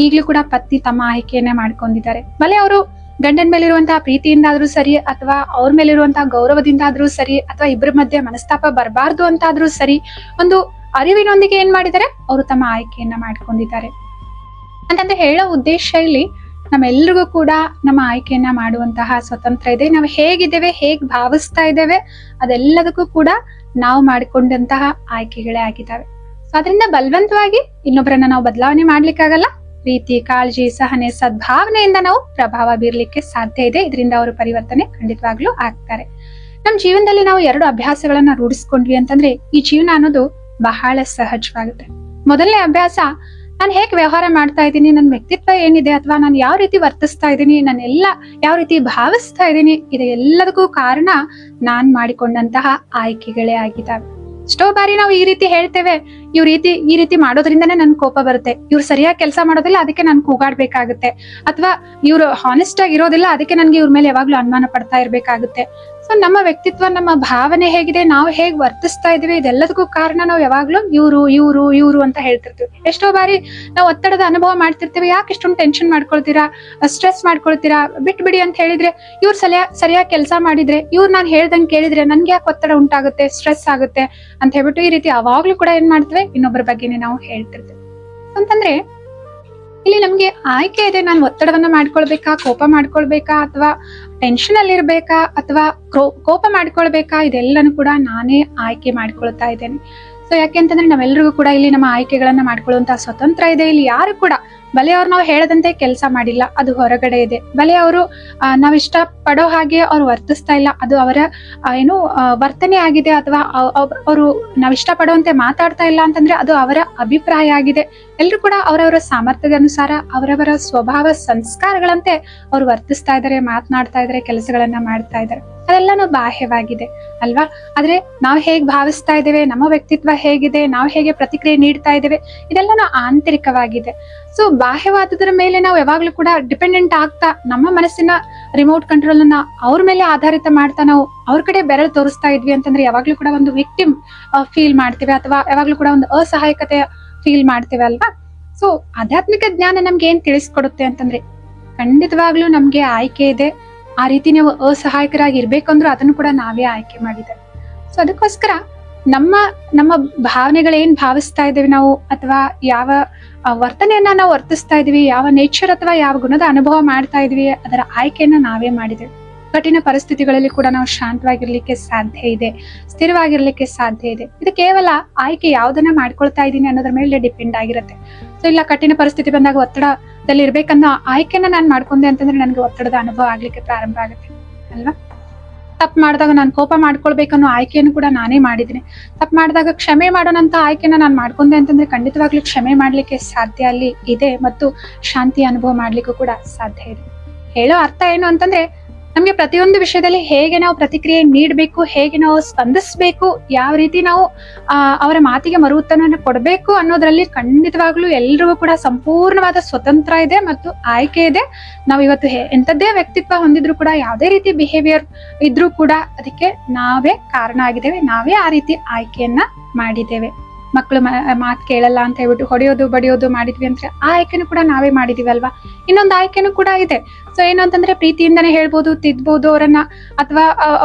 ಈಗ್ಲೂ ಕೂಡ ಪತ್ನಿ ತಮ್ಮ ಆಯ್ಕೆಯನ್ನೇ ಮಾಡ್ಕೊಂಡಿದ್ದಾರೆ. ಭಲೆ ಅವರು ಗಂಡನ ಮೇಲಿರುವಂತಹ ಪ್ರೀತಿಯಿಂದ ಆದ್ರೂ ಸರಿ, ಅಥವಾ ಅವ್ರ ಮೇಲಿರುವಂತಹ ಗೌರವದಿಂದ ಆದ್ರೂ ಸರಿ, ಅಥವಾ ಇಬ್ಬರ ಮಧ್ಯೆ ಮನಸ್ತಾಪ ಬರಬಾರ್ದು ಅಂತ ಆದ್ರೂ ಸರಿ, ಒಂದು ಅರಿವಿನೊಂದಿಗೆ ಏನ್ ಮಾಡಿದ್ದಾರೆ, ಅವರು ತಮ್ಮ ಆಯ್ಕೆಯನ್ನ ಮಾಡ್ಕೊಂಡಿದ್ದಾರೆ ಅಂತಂದ್ರೆ ಹೇಳೋ ಉದ್ದೇಶ ಇಲ್ಲಿ ನಮ್ಮೆಲ್ರಿಗೂ ಕೂಡ ನಮ್ಮ ಆಯ್ಕೆಯನ್ನ ಮಾಡುವಂತಹ ಸ್ವತಂತ್ರ ಇದೆ. ನಾವು ಹೇಗಿದ್ದೇವೆ, ಹೇಗ್ ಭಾವಿಸ್ತಾ ಇದ್ದೇವೆ, ಅದೆಲ್ಲದಕ್ಕೂ ಕೂಡ ನಾವು ಮಾಡಿಕೊಂಡಂತಹ ಆಯ್ಕೆಗಳೇ ಆಗಿದ್ದಾವೆ. ಸೊ ಅದರಿಂದ ಬಲವಂತವಾಗಿ ಇನ್ನೊಬ್ಬರನ್ನ ನಾವು ಬದಲಾವಣೆ ಮಾಡ್ಲಿಕ್ಕಾಗಲ್ಲ. ಪ್ರೀತಿ, ಕಾಳಜಿ, ಸಹನೆ, ಸದ್ಭಾವನೆಯಿಂದ ನಾವು ಪ್ರಭಾವ ಬೀರ್ಲಿಕ್ಕೆ ಸಾಧ್ಯ ಇದೆ. ಇದರಿಂದ ಅವರು ಪರಿವರ್ತನೆ ಖಂಡಿತವಾಗ್ಲೂ ಆಗ್ತಾರೆ. ನಮ್ ಜೀವನದಲ್ಲಿ ನಾವು 2 ಅಭ್ಯಾಸಗಳನ್ನ ರೂಢಿಸ್ಕೊಂಡ್ವಿ ಅಂತಂದ್ರೆ ಈ ಜೀವನ ಅನ್ನೋದು ಬಹಳ ಸಹಜವಾಗುತ್ತೆ. ಮೊದಲನೇ ಅಭ್ಯಾಸ, ನಾನು ಹೇಗೆ ವ್ಯವಹಾರ ಮಾಡ್ತಾ ಇದ್ದೀನಿ, ನನ್ನ ವ್ಯಕ್ತಿತ್ವ ಏನಿದೆ, ಅಥವಾ ನಾನು ಯಾವ ರೀತಿ ವರ್ತಿಸ್ತಾ ಇದ್ದೀನಿ, ನಾನೆಲ್ಲ ಯಾವ ರೀತಿ ಭಾವಿಸ್ತಾ ಇದ್ದೀನಿ, ಇದೆಲ್ಲದಕ್ಕೂ ಕಾರಣ ನಾನ್ ಮಾಡಿಕೊಂಡಂತಹ ಆಯ್ಕೆಗಳೇ ಆಗಿದ್ದಾವೆ. ಎಷ್ಟೋ ಬಾರಿ ನಾವು ಈ ರೀತಿ ಹೇಳ್ತೇವೆ, ಈ ರೀತಿ ಮಾಡೋದ್ರಿಂದನೇ ನನ್ ಕೋಪ ಬರುತ್ತೆ, ಇವ್ರು ಸರಿಯಾಗಿ ಕೆಲಸ ಮಾಡೋದಿಲ್ಲ ಅದಕ್ಕೆ ನನ್ ಕೂಗಾಡ್ಬೇಕಾಗುತ್ತೆ, ಅಥವಾ ಇವ್ರು ಹಾನೆಸ್ಟ್ ಆಗಿ ಇರೋದಿಲ್ಲ ಅದಕ್ಕೆ ನನ್ಗೆ ಇವ್ರ ಮೇಲೆ ಯಾವಾಗ್ಲೂ ಅನುಮಾನ ಪಡ್ತಾ ಇರ್ಬೇಕಾಗುತ್ತೆ. ಸೊ ನಮ್ಮ ವ್ಯಕ್ತಿತ್ವ, ನಮ್ಮ ಭಾವನೆ ಹೇಗಿದೆ, ನಾವು ಹೇಗ್ ವರ್ತಿಸ್ತಾ ಇದೀವಿ, ಇದೆಲ್ಲದಕ್ಕೂ ಕಾರಣ ನಾವು ಯಾವಾಗ್ಲೂ ಇವ್ರು ಅಂತ ಹೇಳ್ತಿರ್ತೀವಿ. ಎಷ್ಟೋ ಬಾರಿ ನಾವು ಒತ್ತಡದ ಅನುಭವ ಮಾಡ್ತಿರ್ತೀವಿ, ಯಾಕೆ ಇಷ್ಟೊಂದು ಟೆನ್ಷನ್ ಮಾಡ್ಕೊಳ್ತೀರಾ, ಸ್ಟ್ರೆಸ್ ಮಾಡ್ಕೊಳ್ತೀರಾ, ಬಿಟ್ಬಿಡಿ ಅಂತ ಹೇಳಿದ್ರೆ, ಇವ್ರು ಸರಿಯಾಗಿ ಕೆಲಸ ಮಾಡಿದ್ರೆ, ಇವ್ರು ನಾನು ಹೇಳ್ದಂಗೆ ಕೇಳಿದ್ರೆ ನನ್ಗೆ ಯಾಕೆ ಒತ್ತಡ ಉಂಟಾಗುತ್ತೆ, ಸ್ಟ್ರೆಸ್ ಆಗುತ್ತೆ ಅಂತ ಹೇಳ್ಬಿಟ್ಟು ಈ ರೀತಿ ಅವಾಗ್ಲೂ ಕೂಡ ಏನ್ ಮಾಡ್ತೇವೆ, ಇನ್ನೊಬ್ಬರ ಬಗ್ಗೆನೆ ನಾವು ಹೇಳ್ತಿರ್ತೇವೆ. ಅಂತಂದ್ರೆ ಇಲ್ಲಿ ನಮ್ಗೆ ಆಯ್ಕೆ ಇದೆ, ನಾನು ಒತ್ತಡವನ್ನ ಮಾಡ್ಕೊಳ್ಬೇಕಾ, ಕೋಪ ಮಾಡ್ಕೊಳ್ಬೇಕಾ, ಅಥವಾ ಟೆನ್ಷನ್ ಅಲ್ಲಿ ಇರ್ಬೇಕಾ, ಅಥವಾ ಕೋಪ ಮಾಡ್ಕೊಳ್ಬೇಕಾ, ಇದೆಲ್ಲನೂ ಕೂಡ ನಾನೇ ಆಯ್ಕೆ ಮಾಡ್ಕೊಳ್ತಾ ಇದ್ದೇನೆ. ಸೊ ಯಾಕೆಂತಂದ್ರೆ ನಾವೆಲ್ಲರಿಗೂ ಕೂಡ ಇಲ್ಲಿ ನಮ್ಮ ಆಯ್ಕೆಗಳನ್ನ ಮಾಡ್ಕೊಳ್ಳುವಂತಹ ಸ್ವತಂತ್ರ ಇದೆ. ಇಲ್ಲಿ ಯಾರು ಕೂಡ ಬಲೆ ಅವ್ರು ನಾವು ಹೇಳದಂತೆ ಕೆಲಸ ಮಾಡಿಲ್ಲ, ಅದು ಹೊರಗಡೆ ಇದೆ. ಬಲೆ ಅವರು ನಾವ್ ಇಷ್ಟ ಪಡೋ ಹಾಗೆ ಅವ್ರು ವರ್ತಿಸ್ತಾ ಇಲ್ಲ, ಅದು ಅವರ ವರ್ತನೆ ಆಗಿದೆ, ಅಥವಾ ಅವರು ನಾವ್ ಇಷ್ಟ ಪಡುವಂತೆ ಮಾತಾಡ್ತಾ ಇಲ್ಲ ಅಂತಂದ್ರೆ ಅದು ಅವರ ಅಭಿಪ್ರಾಯ ಆಗಿದೆ. ಎಲ್ರು ಕೂಡ ಅವರವರ ಸಾಮರ್ಥ್ಯದ ಅನುಸಾರ ಅವರವರ ಸ್ವಭಾವ ಸಂಸ್ಕಾರಗಳಂತೆ ಅವ್ರು ವರ್ತಿಸ್ತಾ ಇದ್ದಾರೆ, ಮಾತನಾಡ್ತಾ ಇದ್ದಾರೆ, ಕೆಲಸಗಳನ್ನ ಮಾಡ್ತಾ ಇದ್ದಾರೆ. ಅದೆಲ್ಲಾನು ಬಾಹ್ಯವಾಗಿದೆ ಅಲ್ವಾ. ಆದ್ರೆ ನಾವು ಹೇಗ್ ಭಾವಿಸ್ತಾ ಇದ್ದೇವೆ, ನಮ್ಮ ವ್ಯಕ್ತಿತ್ವ ಹೇಗಿದೆ, ನಾವು ಹೇಗೆ ಪ್ರತಿಕ್ರಿಯೆ ನೀಡ್ತಾ ಇದ್ದೇವೆ, ಇದೆಲ್ಲಾನು ಆಂತರಿಕವಾಗಿದೆ. ಸೊ ಬಾಹ್ಯವಾದದ್ರ ಮೇಲೆ ನಾವು ಯಾವಾಗ್ಲೂ ಕೂಡ ಡಿಪೆಂಡೆಂಟ್ ಆಗ್ತಾ, ನಮ್ಮ ಮನಸ್ಸಿನ ರಿಮೋಟ್ ಕಂಟ್ರೋಲ್ ಅನ್ನ ಅವ್ರ ಮೇಲೆ ಆಧಾರಿತ ಮಾಡ್ತಾ ನಾವು ಅವ್ರ ಕಡೆ ಬೆರಳು ತೋರಿಸ್ತಾ ಇದ್ವಿ ಅಂತಂದ್ರೆ ಯಾವಾಗ್ಲೂ ಕೂಡ ಒಂದು ವಿಕ್ಟಿಮ್ ಫೀಲ್ ಮಾಡ್ತೇವೆ, ಅಥವಾ ಯಾವಾಗ್ಲೂ ಕೂಡ ಒಂದು ಅಸಹಾಯಕತೆ ಫೀಲ್ ಮಾಡ್ತೇವೆ ಅಲ್ವಾ. ಸೊ ಆಧ್ಯಾತ್ಮಿಕ ಜ್ಞಾನ ನಮ್ಗೆ ಏನ್ ತಿಳಿಸ್ಕೊಡುತ್ತೆ ಅಂತಂದ್ರೆ, ಖಂಡಿತವಾಗ್ಲೂ ನಮ್ಗೆ ಆಯ್ಕೆ ಇದೆ. ಆ ರೀತಿ ನೀವು ಅಸಹಾಯಕರಾಗಿ ಇರ್ಬೇಕಂದ್ರೂ ಅದನ್ನು ಕೂಡ ನಾವೇ ಆಯ್ಕೆ ಮಾಡಿದ್ದೇವೆ. ಸೊ ಅದಕ್ಕೋಸ್ಕರ ನಮ್ಮ ಭಾವನೆಗಳೇನ್ ಭಾವಿಸ್ತಾ ಇದ್ದೇವೆ ನಾವು, ಅಥವಾ ಯಾವ ವರ್ತನೆಯನ್ನ ನಾವು ವರ್ತಿಸ್ತಾ ಇದೀವಿ, ಯಾವ ನೇಚರ್ ಅಥವಾ ಯಾವ ಗುಣದ ಅನುಭವ ಮಾಡ್ತಾ ಇದೀವಿ, ಅದರ ಆಯ್ಕೆಯನ್ನ ನಾವೇ ಮಾಡಿದ್ದೇವೆ. ಕಠಿಣ ಪರಿಸ್ಥಿತಿಗಳಲ್ಲಿ ಕೂಡ ನಾವು ಶಾಂತವಾಗಿರ್ಲಿಕ್ಕೆ ಸಾಧ್ಯ ಇದೆ, ಸ್ಥಿರವಾಗಿರ್ಲಿಕ್ಕೆ ಸಾಧ್ಯ ಇದೆ. ಇದು ಕೇವಲ ಆಯ್ಕೆ ಯಾವ್ದನ್ನ ಮಾಡ್ಕೊಳ್ತಾ ಇದ್ದೀನಿ ಅನ್ನೋದ್ರ ಮೇಲೆ ಡಿಪೆಂಡ್ ಆಗಿರುತ್ತೆ. ಸೊ ಇಲ್ಲ ಕಠಿಣ ಪರಿಸ್ಥಿತಿ ಬಂದಾಗ ಒತ್ತಡದಲ್ಲಿ ಇರ್ಬೇಕನ್ನೋ ಆಯ್ಕೆನ ನಾನ್ ಮಾಡ್ಕೊಂಡೆ ಅಂತಂದ್ರೆ ನನಗೆ ಒತ್ತಡದ ಅನುಭವ ಆಗ್ಲಿಕ್ಕೆ ಪ್ರಾರಂಭ ಆಗುತ್ತೆ ಅಲ್ವಾ. ತಪ್ಪು ಮಾಡಿದಾಗ ನಾನು ಕೋಪ ಮಾಡ್ಕೊಳ್ಬೇಕನ್ನೋ ಆಯ್ಕೆಯನ್ನು ಕೂಡ ನಾನೇ ಮಾಡಿದ್ದೀನಿ. ತಪ್ಪು ಮಾಡಿದಾಗ ಕ್ಷಮೆ ಮಾಡೋಣಂತ ಆಯ್ಕೆನ ನಾನು ಮಾಡ್ಕೊಂಡೆ ಅಂತಂದ್ರೆ ಖಂಡಿತವಾಗ್ಲೂ ಕ್ಷಮೆ ಮಾಡ್ಲಿಕ್ಕೆ ಸಾಧ್ಯ ಅಲ್ಲಿ ಇದೆ, ಮತ್ತು ಶಾಂತಿ ಅನುಭವ ಮಾಡ್ಲಿಕ್ಕೂ ಕೂಡ ಸಾಧ್ಯ ಇದೆ. ಹೇಳೋ ಅರ್ಥ ಏನು ಅಂತಂದ್ರೆ, ನಮ್ಗೆ ಪ್ರತಿಯೊಂದು ವಿಷಯದಲ್ಲಿ ಹೇಗೆ ನಾವು ಪ್ರತಿಕ್ರಿಯೆ ನೀಡಬೇಕು, ಹೇಗೆ ನಾವು ಸ್ಪಂದಿಸ್ಬೇಕು, ಯಾವ ರೀತಿ ನಾವು ಅವರ ಮಾತಿಗೆ ಮರು ಉತ್ತರವನ್ನು ಕೊಡಬೇಕು ಅನ್ನೋದ್ರಲ್ಲಿ ಖಂಡಿತವಾಗ್ಲೂ ಎಲ್ರಿಗೂ ಕೂಡ ಸಂಪೂರ್ಣವಾದ ಸ್ವತಂತ್ರ ಇದೆ ಮತ್ತು ಆಯ್ಕೆ ಇದೆ. ನಾವು ಇವತ್ತು ಎಂಥದ್ದೇ ವ್ಯಕ್ತಿತ್ವ ಹೊಂದಿದ್ರು ಕೂಡ, ಯಾವುದೇ ರೀತಿ ಬಿಹೇವಿಯರ್ ಇದ್ರೂ ಕೂಡ ಅದಕ್ಕೆ ನಾವೇ ಕಾರಣ ಆಗಿದ್ದೇವೆ, ನಾವೇ ಆ ರೀತಿ ಆಯ್ಕೆಯನ್ನ ಮಾಡಿದ್ದೇವೆ. ಮಕ್ಕಳು ಮಾತು ಕೇಳಲ್ಲ ಅಂತ ಹೇಳ್ಬಿಟ್ಟು ಹೊಡೆಯೋದು ಬಡಿಯೋದು ಮಾಡಿದ್ವಿ ಅಂದ್ರೆ ಆ ಆಯ್ಕೆನೂ ಕೂಡ ನಾವೇ ಮಾಡಿದೀವಿ ಅಲ್ವಾ. ಇನ್ನೊಂದು ಆಯ್ಕೆನೂ ಕೂಡ ಇದೆ. ಸೊ ಏನು ಅಂತಂದ್ರೆ, ಪ್ರೀತಿಯಿಂದಾನೇ ಹೇಳ್ಬೋದು, ತಿದ್ಬೋದು ಅವರನ್ನ, ಅಥವಾ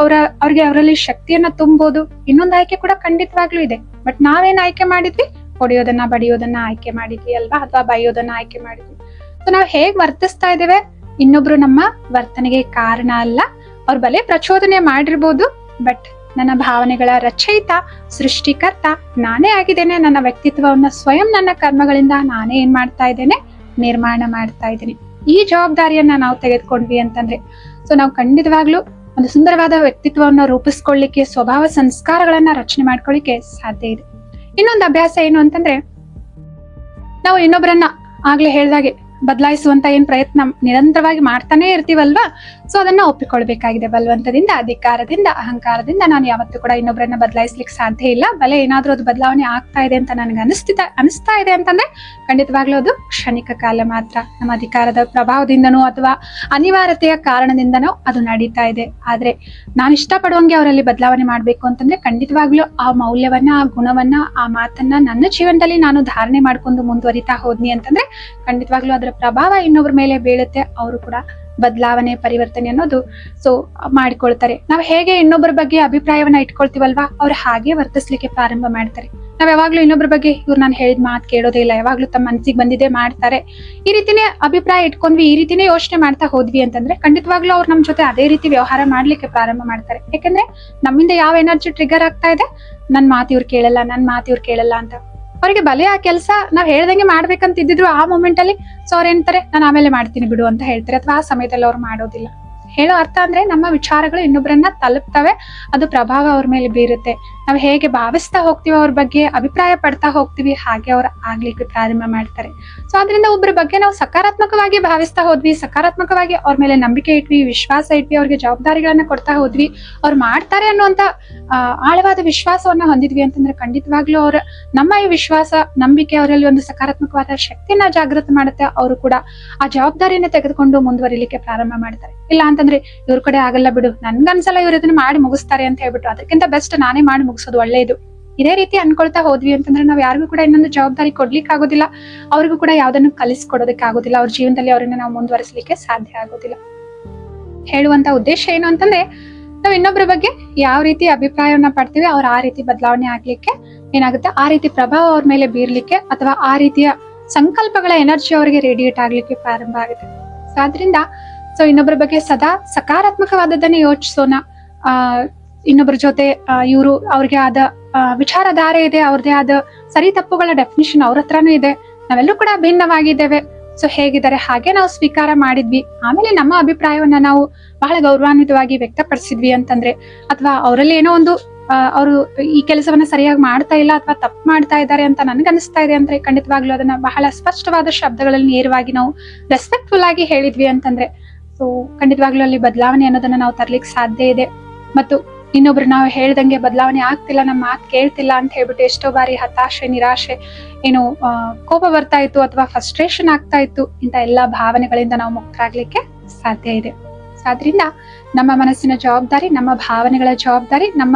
ಅವ್ರಿಗೆ ಅವರಲ್ಲಿ ಶಕ್ತಿಯನ್ನ ತುಂಬೋದು. ಇನ್ನೊಂದು ಆಯ್ಕೆ ಕೂಡ ಖಂಡಿತವಾಗ್ಲೂ ಇದೆ. ಬಟ್ ನಾವೇನ್ ಆಯ್ಕೆ ಮಾಡಿದ್ವಿ, ಹೊಡೆಯೋದನ್ನ ಬಡಿಯೋದನ್ನ ಆಯ್ಕೆ ಮಾಡಿದ್ವಿ ಅಲ್ವಾ, ಅಥವಾ ಬೈಯೋದನ್ನ ಆಯ್ಕೆ ಮಾಡಿದ್ವಿ. ಸೊ ನಾವ್ ಹೇಗ್ ವರ್ತಿಸ್ತಾ ಇದ್ದೇವೆ, ಇನ್ನೊಬ್ರು ನಮ್ಮ ವರ್ತನೆಗೆ ಕಾರಣ ಅಲ್ಲ. ಅವ್ರ ಬಲೆ ಪ್ರಚೋದನೆ ಮಾಡಿರ್ಬೋದು, ಬಟ್ ನನ್ನ ಭಾವನೆಗಳ ರಚಯಿತ, ಸೃಷ್ಟಿಕರ್ತ ನಾನೇ ಆಗಿದ್ದೇನೆ. ನನ್ನ ವ್ಯಕ್ತಿತ್ವವನ್ನ ಸ್ವಯಂ ನನ್ನ ಕರ್ಮಗಳಿಂದ ನಾನೇ ಏನ್ ಮಾಡ್ತಾ ಇದ್ದೇನೆ, ನಿರ್ಮಾಣ ಮಾಡ್ತಾ ಇದ್ದೇನೆ. ಈ ಜವಾಬ್ದಾರಿಯನ್ನ ನಾವು ತೆಗೆದುಕೊಂಡ್ವಿ ಅಂತಂದ್ರೆ, ಸೊ ನಾವು ಖಂಡಿತವಾಗ್ಲೂ ಒಂದು ಸುಂದರವಾದ ವ್ಯಕ್ತಿತ್ವವನ್ನ ರೂಪಿಸ್ಕೊಳ್ಳಿಕ್ಕೆ, ಸ್ವಭಾವ ಸಂಸ್ಕಾರಗಳನ್ನ ರಚನೆ ಮಾಡ್ಕೊಳ್ಳಿಕ್ಕೆ ಸಾಧ್ಯ ಇದೆ. ಇನ್ನೊಂದು ಅಭ್ಯಾಸ ಏನು ಅಂತಂದ್ರೆ, ನಾವು ಇನ್ನೊಬ್ಬರನ್ನ ಆಗ್ಲೇ ಹೇಳ್ದಾಗೆ ಬದಲಾಯಿಸುವಂತ ಏನ್ ಪ್ರಯತ್ನ ನಿರಂತರವಾಗಿ ಮಾಡ್ತಾನೆ ಇರ್ತೀವಲ್ವಾ, ಸೊ ಅದನ್ನ ಒಪ್ಪಿಕೊಳ್ಬೇಕಾಗಿದೆ. ಬಲವಂತದಿಂದ, ಅಧಿಕಾರದಿಂದ, ಅಹಂಕಾರದಿಂದ ನಾನು ಯಾವತ್ತೂ ಕೂಡ ಇನ್ನೊಬ್ಬರನ್ನ ಬದಲಾಯಿಸ್ಲಿಕ್ಕೆ ಸಾಧ್ಯ ಇಲ್ಲ. ಬಲೆ ಏನಾದ್ರೂ ಅದು ಬದಲಾವಣೆ ಆಗ್ತಾ ಇದೆ ಅಂತ ನನಗೆ ಅನಿಸ್ತಾ ಇದೆ ಅಂತಂದ್ರೆ ಖಂಡಿತವಾಗ್ಲೂ ಅದು ಕ್ಷಣಿಕ ಕಾಲ ಮಾತ್ರ. ನಮ್ಮ ಅಧಿಕಾರದ ಪ್ರಭಾವದಿಂದನೋ ಅಥವಾ ಅನಿವಾರ್ಯತೆಯ ಕಾರಣದಿಂದನೋ ಅದು ನಡೀತಾ ಇದೆ. ಆದ್ರೆ ನಾನು ಇಷ್ಟಪಡುವಂಗೆ ಅವರಲ್ಲಿ ಬದಲಾವಣೆ ಮಾಡ್ಬೇಕು ಅಂತಂದ್ರೆ ಖಂಡಿತವಾಗ್ಲೂ ಆ ಮೌಲ್ಯವನ್ನ, ಆ ಗುಣವನ್ನ, ಆ ಮಾತನ್ನ ನನ್ನ ಜೀವನದಲ್ಲಿ ನಾನು ಧಾರಣೆ ಮಾಡ್ಕೊಂಡು ಮುಂದುವರಿತಾ ಹೋದ್ನಿ ಅಂತಂದ್ರೆ ಖಂಡಿತವಾಗ್ಲೂ ಅದರ ಪ್ರಭಾವ ಇನ್ನೊಬ್ಬರ ಮೇಲೆ ಬೀಳುತ್ತೆ. ಅವರು ಕೂಡ ಬದಲಾವಣೆ, ಪರಿವರ್ತನೆ ಅನ್ನೋದು ಸೊ ಮಾಡಿಕೊಳ್ತಾರೆ. ನಾವ್ ಹೇಗೆ ಇನ್ನೊಬ್ಬರ ಬಗ್ಗೆ ಅಭಿಪ್ರಾಯವನ್ನ ಇಟ್ಕೊಳ್ತೀವಲ್ವಾ, ಅವ್ರು ಹಾಗೆ ವರ್ತಿಸ್ಲಿಕ್ಕೆ ಪ್ರಾರಂಭ ಮಾಡ್ತಾರೆ. ನಾವ್ ಯಾವಾಗ್ಲೂ ಇನ್ನೊಬ್ಬರ ಬಗ್ಗೆ ಇವ್ರು ನಾನು ಹೇಳಿದ ಮಾತು ಕೇಳೋದೇ ಇಲ್ಲ, ಯಾವಾಗ್ಲೂ ತಮ್ಮ ಮನಸ್ಸಿಗೆ ಬಂದಿದೆ ಮಾಡ್ತಾರೆ, ಈ ರೀತಿನೇ ಅಭಿಪ್ರಾಯ ಇಟ್ಕೊಂಡ್ವಿ, ಈ ರೀತಿನೇ ಯೋಚನೆ ಮಾಡ್ತಾ ಹೋದ್ವಿ ಅಂತಂದ್ರೆ ಖಂಡಿತವಾಗ್ಲೂ ಅವ್ರು ನಮ್ ಜೊತೆ ಅದೇ ರೀತಿ ವ್ಯವಹಾರ ಮಾಡ್ಲಿಕ್ಕೆ ಪ್ರಾರಂಭ ಮಾಡ್ತಾರೆ. ಯಾಕಂದ್ರೆ ನಮ್ಮಿಂದ ಯಾವ ಎನರ್ಜಿ ಟ್ರಿಗರ್ ಆಗ್ತಾ ಇದೆ, ನನ್ ಮಾತು ಇವ್ರು ಕೇಳಲ್ಲ ಅಂತ. ಅವರಿಗೆ ಬಲೆ ಆ ಕೆಲಸ ನಾವ್ ಹೇಳ್ದಂಗೆ ಮಾಡ್ಬೇಕಂತ ಇದ್ದಿದ್ರು ಆ ಮೂಮೆಂಟ್ ಅಲ್ಲಿ ಸೊ ಅವ್ರ ಏನಂತಾರೆ ನಾನು ಆಮೇಲೆ ಮಾಡ್ತೀನಿ ಬಿಡು ಅಂತ ಹೇಳ್ತಾರೆ, ಅಥವಾ ಆ ಸಮಯದಲ್ಲಿ ಅವ್ರು ಮಾಡೋದಿಲ್ಲ. ಹೇಳೋ ಅರ್ಥ ಅಂದ್ರೆ ನಮ್ಮ ವಿಚಾರಗಳು ಇನ್ನೊಬ್ಬರನ್ನ ತಲುಪ್ತವೆ, ಅದು ಪ್ರಭಾವ ಅವ್ರ ಮೇಲೆ ಬೀರುತ್ತೆ. ನಾವು ಹೇಗೆ ಭಾವಿಸ್ತಾ ಹೋಗ್ತೀವಿ, ಅವ್ರ ಬಗ್ಗೆ ಅಭಿಪ್ರಾಯ ಪಡ್ತಾ ಹೋಗ್ತೀವಿ, ಹಾಗೆ ಅವ್ರು ಆಗ್ಲಿಕ್ಕೆ ಪ್ರಾರಂಭ ಮಾಡ್ತಾರೆ. ಸೊ ಅದರಿಂದ ಒಬ್ಬರ ಬಗ್ಗೆ ನಾವು ಸಕಾರಾತ್ಮಕವಾಗಿ ಭಾವಿಸ್ತಾ ಹೋದ್ವಿ, ಸಕಾರಾತ್ಮಕವಾಗಿ ಅವ್ರ ಮೇಲೆ ನಂಬಿಕೆ ಇಟ್ವಿ, ವಿಶ್ವಾಸ ಇಟ್ವಿ, ಅವ್ರಿಗೆ ಜವಾಬ್ದಾರಿಗಳನ್ನ ಕೊಡ್ತಾ ಹೋದ್ವಿ, ಅವ್ರು ಮಾಡ್ತಾರೆ ಅನ್ನುವಂತ ಆಳವಾದ ವಿಶ್ವಾಸವನ್ನ ಹೊಂದಿದ್ವಿ ಅಂತಂದ್ರೆ ಖಂಡಿತವಾಗ್ಲೂ ಅವ್ರ ನಮ್ಮ ಈ ವಿಶ್ವಾಸ ನಂಬಿಕೆ ಅವರಲ್ಲಿ ಒಂದು ಸಕಾರಾತ್ಮಕವಾದ ಶಕ್ತಿಯನ್ನ ಜಾಗೃತ ಮಾಡುತ್ತೆ. ಅವರು ಕೂಡ ಆ ಜವಾಬ್ದಾರಿಯನ್ನ ತೆಗೆದುಕೊಂಡು ಮುಂದುವರಿಲಿಕ್ಕೆ ಪ್ರಾರಂಭ ಮಾಡ್ತಾರೆ. ಇಲ್ಲ ಅಂತಂದ್ರೆ ಇವ್ರ ಕಡೆ ಆಗಲ್ಲ ಬಿಡು, ನನ್ಗನ್ಸಲ್ಲ ಇವ್ರ ಇದನ್ನ ಮಾಡಿ ಮುಗಿಸ್ತಾರೆ ಅಂತ ಹೇಳ್ಬಿಟ್ಟು ಅದಕ್ಕಿಂತ ಬೆಸ್ಟ್ ನಾನೇ ಮಾಡಿ ಮುಗಿಸೋದು ಒಳ್ಳೇದು, ಇದೇ ರೀತಿ ಅನ್ಕೊಳ್ತಾ ಹೋದ್ವಿ ಅಂತಂದ್ರೆ ನಾವ್ ಯಾರಿಗೂ ಕೂಡ ಇನ್ನೊಂದು ಜವಾಬ್ದಾರಿ ಕೊಡ್ಲಿಕ್ಕೆ ಆಗೋದಿಲ್ಲ, ಅವ್ರಿಗೂ ಕೂಡ ಯಾವ್ದನ್ನು ಕಲಿಸ್ಕೊಡೋದಕ್ಕೆ ಆಗೋದಿಲ್ಲ, ಅವ್ರ ಜೀವನದಲ್ಲಿ ಅವ್ರನ್ನ ನಾವು ಮುಂದುವರಿಸಲಿಕ್ಕೆ ಸಾಧ್ಯ ಆಗೋದಿಲ್ಲ. ಹೇಳುವಂತ ಉದ್ದೇಶ ಏನು ಅಂತಂದ್ರೆ ನಾವ್ ಇನ್ನೊಬ್ಬರ ಬಗ್ಗೆ ಯಾವ ರೀತಿ ಅಭಿಪ್ರಾಯವನ್ನ ಪಡ್ತೀವಿ, ಅವ್ರ ಆ ರೀತಿ ಬದಲಾವಣೆ ಆಗ್ಲಿಕ್ಕೆ ಏನಾಗುತ್ತೆ, ಆ ರೀತಿ ಪ್ರಭಾವ ಅವ್ರ ಮೇಲೆ ಬೀರ್ಲಿಕ್ಕೆ ಅಥವಾ ಆ ರೀತಿಯ ಸಂಕಲ್ಪಗಳ ಎನರ್ಜಿ ಅವರಿಗೆ ರೇಡಿಯೇಟ್ ಆಗ್ಲಿಕ್ಕೆ ಪ್ರಾರಂಭ ಆಗುತ್ತೆ. ಸೊ ಆದ್ರಿಂದ ಸೊ ಇನ್ನೊಬ್ಬರ ಬಗ್ಗೆ ಸದಾ ಸಕಾರಾತ್ಮಕವಾದದ್ದನ್ನೇ ಯೋಚಿಸೋಣ. ಇನ್ನೊಬ್ಬರ ಜೊತೆ ಇವರು ಅವ್ರಿಗೆ ಆದ ವಿಚಾರಧಾರೆ ಇದೆ, ಅವ್ರದೇ ಆದ ಸರಿ ತಪ್ಪುಗಳ ಡೆಫಿನಿಷನ್ ಅವ್ರ ಹತ್ರನೂ ಇದೆ, ನಾವೆಲ್ಲರೂ ಕೂಡ ಭಿನ್ನವಾಗಿದ್ದೇವೆ. ಸೊ ಹೇಗಿದ್ದಾರೆ ಹಾಗೆ ನಾವು ಸ್ವೀಕಾರ ಮಾಡಿದ್ವಿ, ಆಮೇಲೆ ನಮ್ಮ ಅಭಿಪ್ರಾಯವನ್ನ ನಾವು ಬಹಳ ಗೌರವಾನ್ವಿತವಾಗಿ ವ್ಯಕ್ತಪಡಿಸಿದ್ವಿ ಅಂತಂದ್ರೆ, ಅಥವಾ ಅವರಲ್ಲಿ ಏನೋ ಒಂದು ಅವರು ಈ ಕೆಲಸವನ್ನ ಸರಿಯಾಗಿ ಮಾಡ್ತಾ ಇಲ್ಲ ಅಥವಾ ತಪ್ಪು ಮಾಡ್ತಾ ಇದ್ದಾರೆ ಅಂತ ನನ್ಗನ್ನಿಸ್ತಾ ಇದೆ ಅಂದ್ರೆ ಖಂಡಿತವಾಗ್ಲೂ ಅದನ್ನ ಬಹಳ ಸ್ಪಷ್ಟವಾದ ಶಬ್ದಗಳಲ್ಲಿ ನೇರವಾಗಿ ನಾವು ರೆಸ್ಪೆಕ್ಟ್ಫುಲ್ ಆಗಿ ಹೇಳಿದ್ವಿ ಅಂತಂದ್ರೆ ಸೊ ಖಂಡಿತವಾಗ್ಲೂ ಅಲ್ಲಿ ಬದಲಾವಣೆ ಅನ್ನೋದನ್ನ ನಾವು ತರ್ಲಿಕ್ಕೆ ಸಾಧ್ಯ ಇದೆ. ಮತ್ತು ಇನ್ನೊಬ್ರು ನಾವು ಹೇಳ್ದಂಗೆ ಬದಲಾವಣೆ ಆಗ್ತಿಲ್ಲ, ನಮ್ಮ ಮಾತು ಕೇಳ್ತಿಲ್ಲ ಅಂತ ಹೇಳ್ಬಿಟ್ಟು ಎಷ್ಟೋ ಬಾರಿ ಹತಾಶೆ, ನಿರಾಶೆ, ಏನು ಕೋಪ ಬರ್ತಾ ಇತ್ತು ಅಥವಾ ಫ್ರಸ್ಟ್ರೇಷನ್ ಆಗ್ತಾ ಇತ್ತು, ಇಂಥ ಎಲ್ಲಾ ಭಾವನೆಗಳಿಂದ ನಾವು ಮುಕ್ತರಾಗ್ಲಿಕ್ಕೆ ಸಾಧ್ಯ ಇದೆ. ಆದ್ರಿಂದ ನಮ್ಮ ಮನಸ್ಸಿನ ಜವಾಬ್ದಾರಿ, ನಮ್ಮ ಭಾವನೆಗಳ ಜವಾಬ್ದಾರಿ, ನಮ್ಮ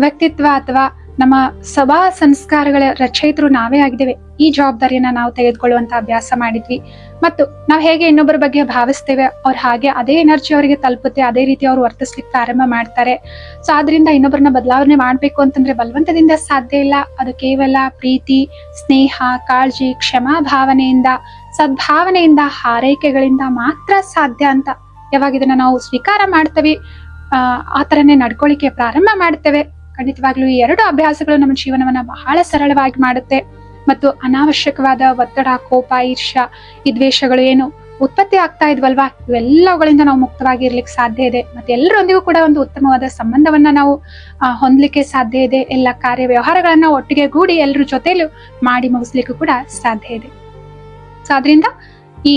ವ್ಯಕ್ತಿತ್ವ ಅಥವಾ ನಮ್ಮ ಸ್ವಭಾ ಸಂಸ್ಕಾರಗಳ ರಚಯಿತರು ನಾವೇ ಆಗಿದ್ದೇವೆ. ಈ ಜವಾಬ್ದಾರಿಯನ್ನ ನಾವು ತೆಗೆದುಕೊಳ್ಳುವಂತ ಅಭ್ಯಾಸ ಮಾಡಿದ್ವಿ. ಮತ್ತು ನಾವು ಹೇಗೆ ಇನ್ನೊಬ್ಬರ ಬಗ್ಗೆ ಭಾವಿಸ್ತೇವೆ, ಅವ್ರು ಹಾಗೆ ಅದೇ ಎನರ್ಜಿ ಅವರಿಗೆ ತಲುಪುತ್ತೆ, ಅದೇ ರೀತಿ ಅವ್ರು ವರ್ತಿಸ್ಲಿಕ್ಕೆ ಪ್ರಾರಂಭ ಮಾಡ್ತಾರೆ. ಸೊ ಆದ್ರಿಂದ ಇನ್ನೊಬ್ಬರನ್ನ ಬದಲಾವಣೆ ಮಾಡ್ಬೇಕು ಅಂತಂದ್ರೆ ಬಲವಂತದಿಂದ ಸಾಧ್ಯ ಇಲ್ಲ, ಅದು ಕೇವಲ ಪ್ರೀತಿ, ಸ್ನೇಹ, ಕಾಳಜಿ, ಕ್ಷಮಾ ಭಾವನೆಯಿಂದ, ಸದ್ಭಾವನೆಯಿಂದ, ಹಾರೈಕೆಗಳಿಂದ ಮಾತ್ರ ಸಾಧ್ಯ ಅಂತ ಯಾವಾಗ ಇದನ್ನ ನಾವು ಸ್ವೀಕಾರ ಮಾಡ್ತೇವೆ, ಆ ತರನೇ ನಡ್ಕೊಳ್ಳಿಕ್ಕೆ ಪ್ರಾರಂಭ ಮಾಡ್ತೇವೆ, ಖಂಡಿತವಾಗ್ಲೂ ಈ ಎರಡು ಅಭ್ಯಾಸಗಳು ನಮ್ಮ ಜೀವನವನ್ನ ಬಹಳ ಸರಳವಾಗಿ ಮಾಡುತ್ತೆ. ಮತ್ತು ಅನಾವಶ್ಯಕವಾದ ಒತ್ತಡ, ಕೋಪ, ಈರ್ಷ್ಯ, ಈ ದ್ವೇಷಗಳು ಏನು ಉತ್ಪತ್ತಿ ಆಗ್ತಾ ಇದ್ವಲ್ವಾ, ಇವೆಲ್ಲವುಗಳಿಂದ ನಾವು ಮುಕ್ತವಾಗಿ ಇರ್ಲಿಕ್ಕೆ ಸಾಧ್ಯ ಇದೆ. ಮತ್ತೆ ಎಲ್ಲರೊಂದಿಗೂ ಕೂಡ ಒಂದು ಉತ್ತಮವಾದ ಸಂಬಂಧವನ್ನ ನಾವು ಹೊಂದಲಿಕ್ಕೆ ಸಾಧ್ಯ ಇದೆ. ಎಲ್ಲ ಕಾರ್ಯ ವ್ಯವಹಾರಗಳನ್ನ ಒಟ್ಟಿಗೆ ಗೂಡಿ ಎಲ್ಲರ ಜೊತೆಲೂ ಮಾಡಿ ಮುಗಿಸ್ಲಿಕ್ಕೂ ಕೂಡ ಸಾಧ್ಯ ಇದೆ. ಸೊ ಆದ್ರಿಂದ ಈ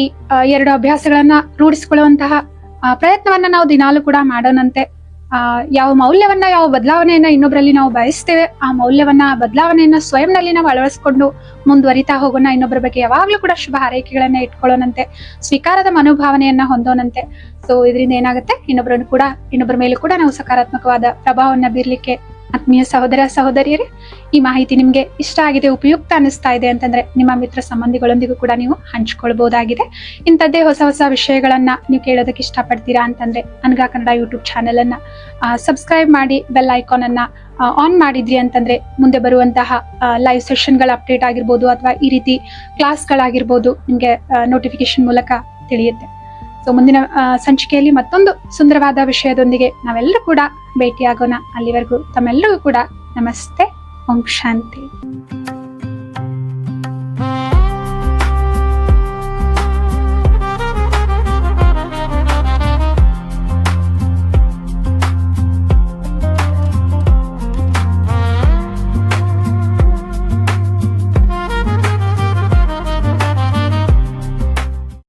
ಎರಡು ಅಭ್ಯಾಸಗಳನ್ನ ರೂಢಿಸಿಕೊಳ್ಳುವಂತಹ ಪ್ರಯತ್ನವನ್ನ ನಾವು ದಿನಾಲೂ ಕೂಡ ಮಾಡೋಣಂತೆ. ಯಾವ ಮೌಲ್ಯವನ್ನ, ಯಾವ ಬದಲಾವಣೆಯನ್ನ ಇನ್ನೊಬ್ಬರಲ್ಲಿ ನಾವು ಬಯಸ್ತೇವೆ, ಆ ಮೌಲ್ಯವನ್ನ, ಬದಲಾವಣೆಯನ್ನ ಸ್ವಯಂನಲ್ಲಿ ನಾವು ಅಳವಡಿಸ್ಕೊಂಡು ಮುಂದುವರಿತಾ ಹೋಗೋಣ. ಇನ್ನೊಬ್ಬರ ಬಗ್ಗೆ ಯಾವಾಗ್ಲೂ ಕೂಡ ಶುಭ ಹಾರೈಕೆಗಳನ್ನ ಇಟ್ಕೊಳ್ಳೋಣಂತೆ, ಸ್ವೀಕಾರದ ಮನೋಭಾವನೆಯನ್ನ ಹೊಂದೋಣಂತೆ. ಸೊ ಇದರಿಂದ ಏನಾಗುತ್ತೆ, ಇನ್ನೊಬ್ಬರ ಮೇಲೂ ಕೂಡ ನಾವು ಸಕಾರಾತ್ಮಕವಾದ ಪ್ರಭಾವವನ್ನ ಬೀರ್ಲಿಕ್ಕೆ. ಆತ್ಮೀಯ ಸಹೋದರ ಸಹೋದರಿಯರೇ, ಈ ಮಾಹಿತಿ ನಿಮ್ಗೆ ಇಷ್ಟ ಆಗಿದೆ, ಉಪಯುಕ್ತ ಅನಿಸ್ತಾ ಇದೆ ಅಂತಂದ್ರೆ ನಿಮ್ಮ ಮಿತ್ರ ಸಂಬಂಧಿಗಳೊಂದಿಗೂ ಕೂಡ ನೀವು ಹಂಚ್ಕೊಳ್ಬಹುದಾಗಿದೆ. ಇಂಥದ್ದೇ ಹೊಸ ಹೊಸ ವಿಷಯಗಳನ್ನ ನೀವು ಕೇಳೋದಕ್ಕೆ ಇಷ್ಟಪಡ್ತೀರಾ ಅಂತಂದ್ರೆ ಅನ್ಗಾ ಕನ್ನಡ ಯೂಟ್ಯೂಬ್ ಚಾನೆಲ್ ಅನ್ನ ಸಬ್ಸ್ಕ್ರೈಬ್ ಮಾಡಿ ಬೆಲ್ ಐಕಾನ್ ಅನ್ನ ಆನ್ ಮಾಡಿದ್ರಿ ಅಂತಂದ್ರೆ ಮುಂದೆ ಬರುವಂತಹ ಲೈವ್ ಸೆಷನ್ಗಳ ಅಪ್ಡೇಟ್ ಆಗಿರ್ಬೋದು ಅಥವಾ ಈ ರೀತಿ ಕ್ಲಾಸ್ಗಳಾಗಿರ್ಬೋದು ನಿಮ್ಗೆ ನೋಟಿಫಿಕೇಶನ್ ಮೂಲಕ ತಿಳಿಯುತ್ತೆ. ಸೊ ಮುಂದಿನ ಸಂಚಿಕೆಯಲ್ಲಿ ಮತ್ತೊಂದು ಸುಂದರವಾದ ವಿಷಯದೊಂದಿಗೆ ನಾವೆಲ್ಲರೂ ಕೂಡ ಭೇಟಿಯಾಗೋಣ. ಅಲ್ಲಿವರೆಗೂ ತಮ್ಮೆಲ್ಲರಿಗೂ ಕೂಡ ನಮಸ್ತೆ, ಓಂ ಶಾಂತಿ.